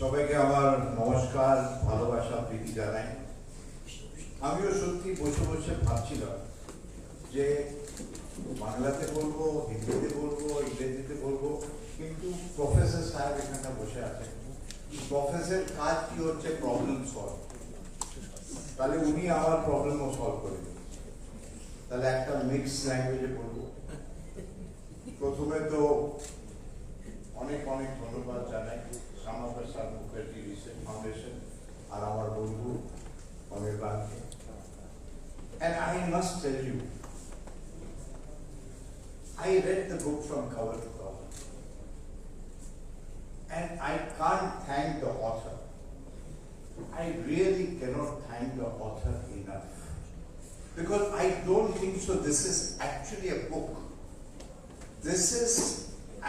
সবাইকে আমার নমস্কার, ভালোবাসা, প্রীতি জানাই। আমিও সত্যি বসে বসে ভাবছিলাম যে বাংলাতে বলবো, হিন্দিতে বলবো, ইংরেজিতে বলবো, কিন্তু প্রফেসর সাহেব এখানে বসে আছেন। প্রফেসর কাজ কি হচ্ছে? Problem solve. তাহলে উনি আমার প্রবলেমও সলভ করে দিন। তাহলে একটা মিক্স ল্যাঙ্গুয়েজে বলবো। প্রথমে তো অনেক অনেক ধন্যবাদ জানাই শ্যামাপ্রসাদ মুখার্জি রিসার্চ ফাউন্ডেশন আর আমার বন্ধু অনির্বাণকে। And I must tell you, I read the book from cover to cover, and I can't thank the author. I really cannot thank the author enough, because I don't think so this is actually a book. This is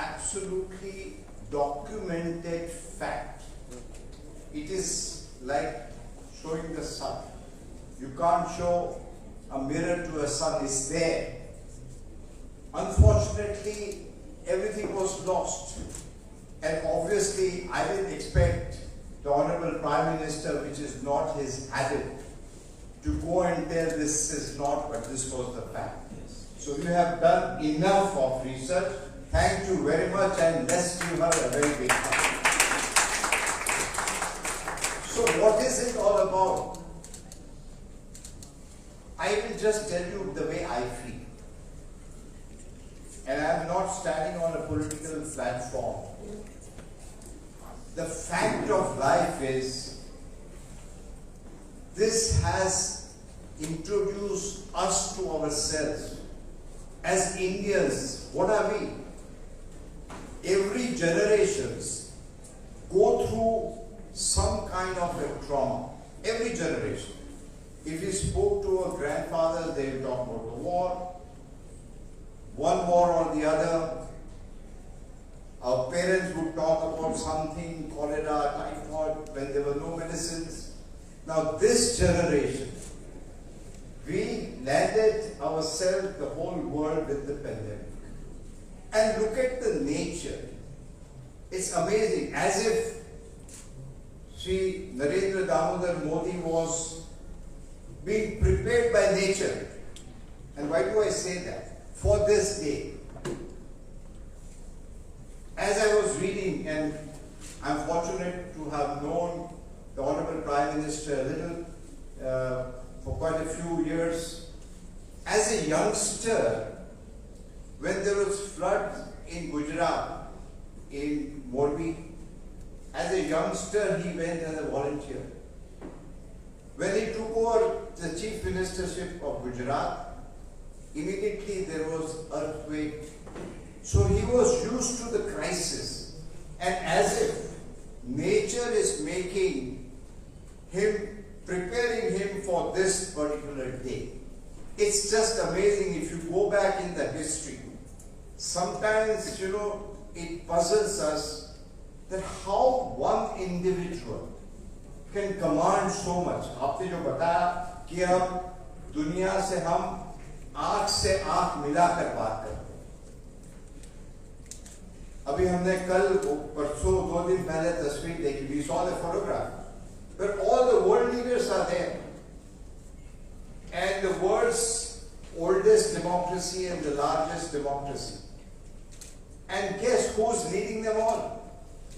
absolutely documented fact. It is like showing the sun. You can't show a mirror to a sun, it's there. Unfortunately, everything was lost. And obviously, I didn't expect the Honorable Prime Minister, which is not his habit, to go and tell this is not, but this was the fact. Yes. So you have done enough of research. Thank you very much, and let's give her a very big hand. So what is it all about? I will just tell you the way I feel. And I am not standing on a political platform. The fact of life is, this has introduced us to ourselves. As Indians, what are we? Every generations go through some kind of a trauma. Every generation. If you spoke to a grandfather, they will talk about the war, one war or the other. Our parents would talk about something, cholera, typhoid, when there were no medicines. Now this generation, we landed ourselves, the whole world, with the pandemic. And look at the nature. It's amazing, as if Shri Narendra Damodar Modi was being prepared by nature. And why do I say that? For this day. As I was reading, and I'm fortunate to have known the Honorable Prime Minister a little for quite a few years. As a youngster, when there was flood in Gujarat, in Morbi, as a youngster he went as a volunteer. When he took over the chief ministership of Gujarat, immediately there was earthquake. So he was used to the crisis, and as if nature is making him, preparing him for this particular day. It's just amazing if you go back in the history. Sometimes, it puzzles us that how one individual can command so much. आपने जो बताया कि अब दुनिया से हम आंख से आंख मिलाकर बात करते हैं। अभी हमने कल परसों 2 दिन पहले तस्वीर देखी, we saw the photograph, where all the world leaders are there, and the world's oldest democracy and the largest democracy. And guess who's leading them all?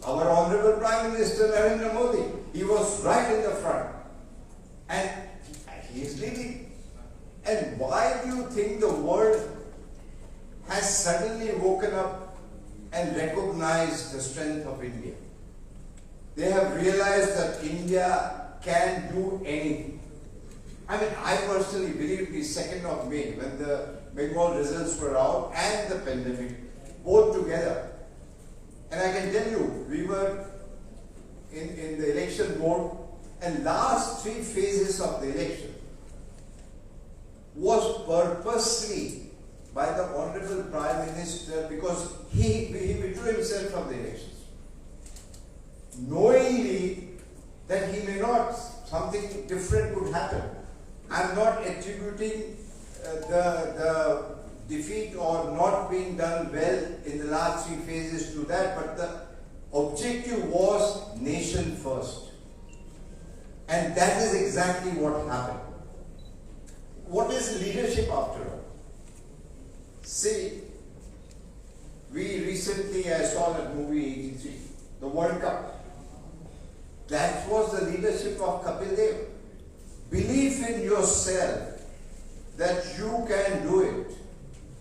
Our Honorable Prime Minister Narendra Modi. He was right in the front, and he is leading. And why do you think the world has suddenly woken up and recognized the strength of India? They have realized that India can do anything. I mean, I personally believe the 2nd of May, when the Bengal results were out and the pandemic, both together. And I can tell you, we were in the election board, and last 3 phases of the election was purposely by the Honorable Prime Minister, because he withdrew himself from the elections, knowingly that he may not, something different could happen. I'm not attributing the defeat or not being done well in the last 3 phases to that, but the objective was nation first. And that is exactly what happened. What is leadership after all? See, we recently, I saw that movie 83, the World Cup. That was the leadership of Kapil Dev. Belief in yourself that you can do it.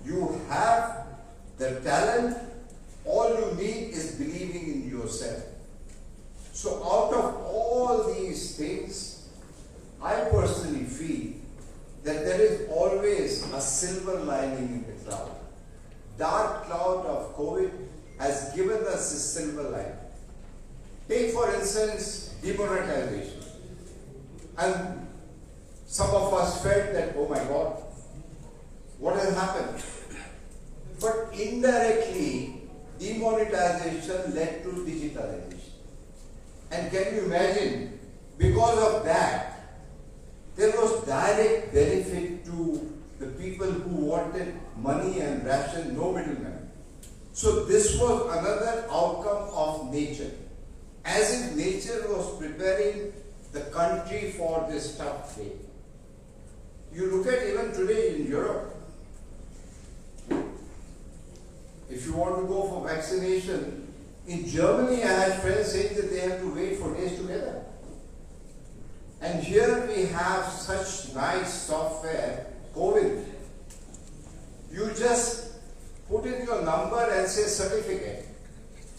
You have the talent. All you need is believing in yourself. So out of all these things, I personally feel that there is always a silver lining in the cloud. Dark cloud of COVID has given us a silver lining. Take for instance, demonetization. And some of us felt that, oh my God, what has happened? But indirectly, demonetization led to digitalization. And can you imagine, because of that, there was direct benefit to the people who wanted money and ration, no middleman. So this was another outcome of nature. As if nature was preparing the country for this tough day. You look at even today in Europe, if you want to go for vaccination, in Germany I had friends saying that they have to wait for days together. And here we have such nice software, COVID. You just put in your number and say certificate.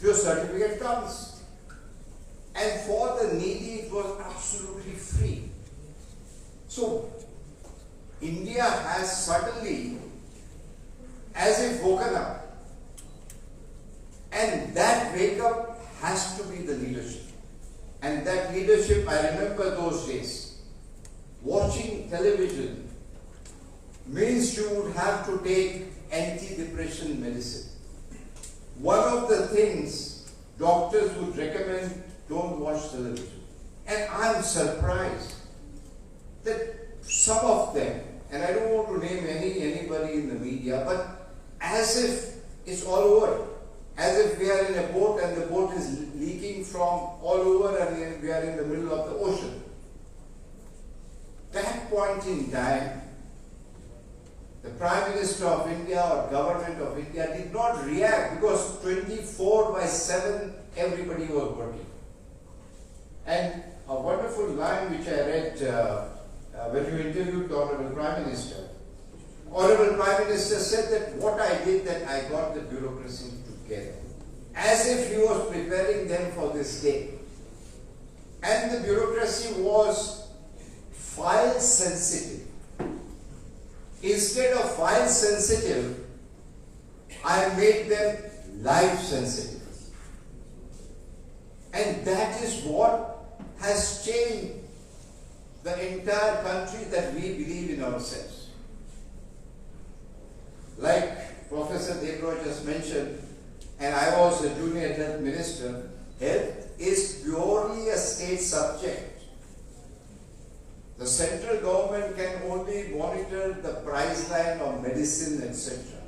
Your certificate comes. And for the needy, it was absolutely free. So, India has suddenly, as if woken up. And that wake up has to be the leadership. And that leadership, I remember those days. Watching television means you would have to take anti-depression medicine. One of the things doctors would recommend, don't watch television. And I'm surprised that some of them, and I don't want to name anybody in the media, but as if it's all over. As if we are in a boat and the boat is leaking from all over and we are in the middle of the ocean. That point in time, the Prime Minister of India or Government of India did not react because 24/7 everybody was working. And a wonderful line which I read when you interviewed the Honorable Prime Minister. Honorable Prime Minister said that what I did, that I got the bureaucracy together. As if he was preparing them for this day. And the bureaucracy was file sensitive. Instead of file sensitive, I made them life sensitive. And that is what has changed the entire country, that we believe in ourselves. Like Professor Devroy just mentioned, and I was a junior health minister, health is purely a state subject. The central government can only monitor the price line of medicine, etc.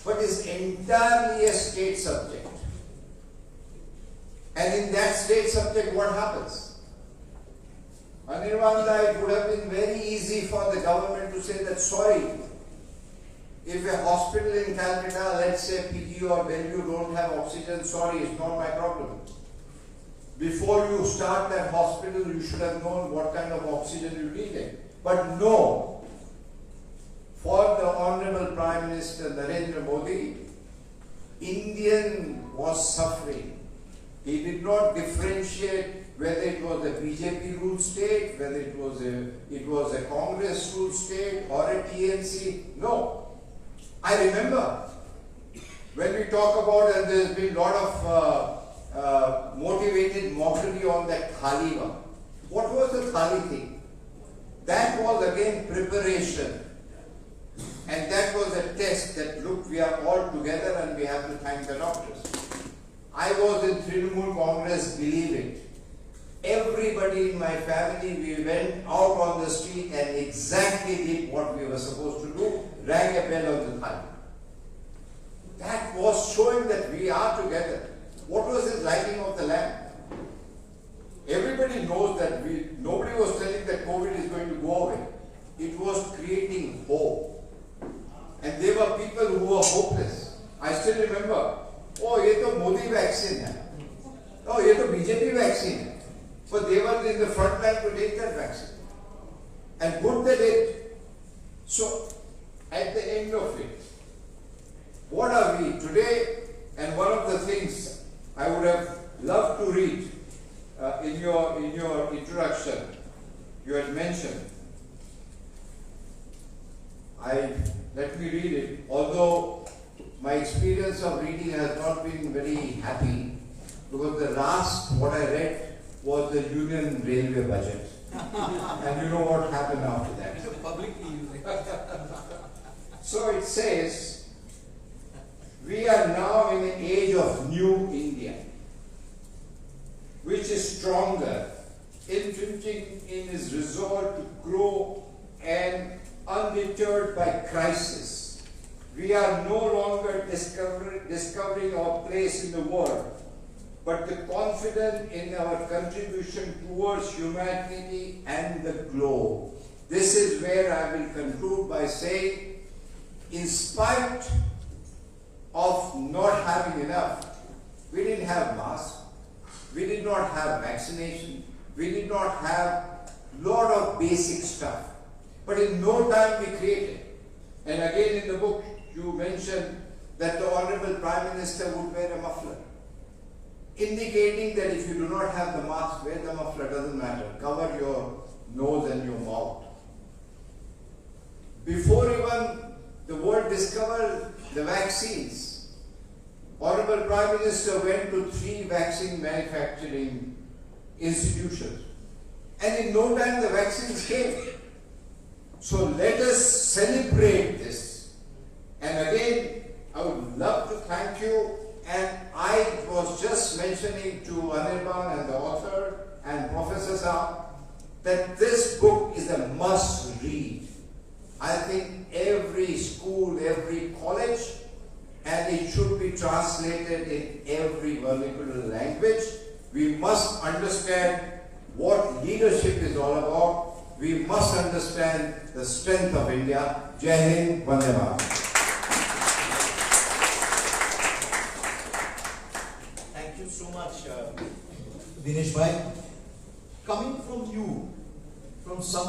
But it's entirely a state subject. And in that state subject, what happens? Anirvanda, it would have been very easy for the government to say that, sorry, if a hospital in Calcutta, let's say PG or Bellevue, don't have oxygen, sorry, it's not my problem. Before you start that hospital, you should have known what kind of oxygen you needed. But no, for the Honorable Prime Minister Narendra Modi, Indian was suffering. He did not differentiate whether it was a BJP ruled state, whether it was a Congress ruled state or a TNC. No. I remember when we talk about, and there's been a lot of motivated mockery on that Thali one. What was the Thali thing? That was again preparation. And that was a test that, look, we are all together and we have to thank the doctors. I was in Trinamool Congress, believe it. Everybody in my family, we went out on the street and exactly did what we were supposed to do, rang a bell on the Thali. That was showing that we are together. what was his lighting of the lamp? Everybody knows that nobody was telling that COVID is going to go away. It was creating hope. And there were people who were hopeless. I still remember, oh, ये तो Modi vaccine है. Oh, ये तो BJP vaccine है. But they were in the front line to take that vaccine. And good they did. So, at the end of it, what are we today? And one of the things I would have loved to read in your introduction, you had mentioned. Let me read it. Although my experience of reading has not been very happy, because the last what I read was the Union Railway budget, and you know what happened after that. Publicly using. So it says, we are now in an age of new India, which is stronger, infringing in its resolve to grow and undeterred by crisis. We are no longer discovering our place in the world, but confident in our contribution towards humanity and the globe. This is where I will conclude by saying, in spite of not having enough, we didn't have masks, we did not have vaccination, we did not have lot of basic stuff. But in no time we created. And again in the book you mentioned that the Honorable Prime Minister would wear a muffler, indicating that if you do not have the mask, wear the muffler, doesn't matter. Cover your nose and your mouth. Before even the world discovered the vaccines, Honorable Prime Minister went to 3 vaccine manufacturing institutions. And in no time the vaccines came. So let us celebrate this. And again, I would love to thank you. And I was just mentioning to Anirban and the author and Professor Saab that this book is a must read. I think every school, every college, and it should be translated in every vernacular language. We must understand what leadership is all about. We must understand the strength of India. Jai Hind, Vande Mataram. Thank you so much, Dinesh bhai. Coming from you, from some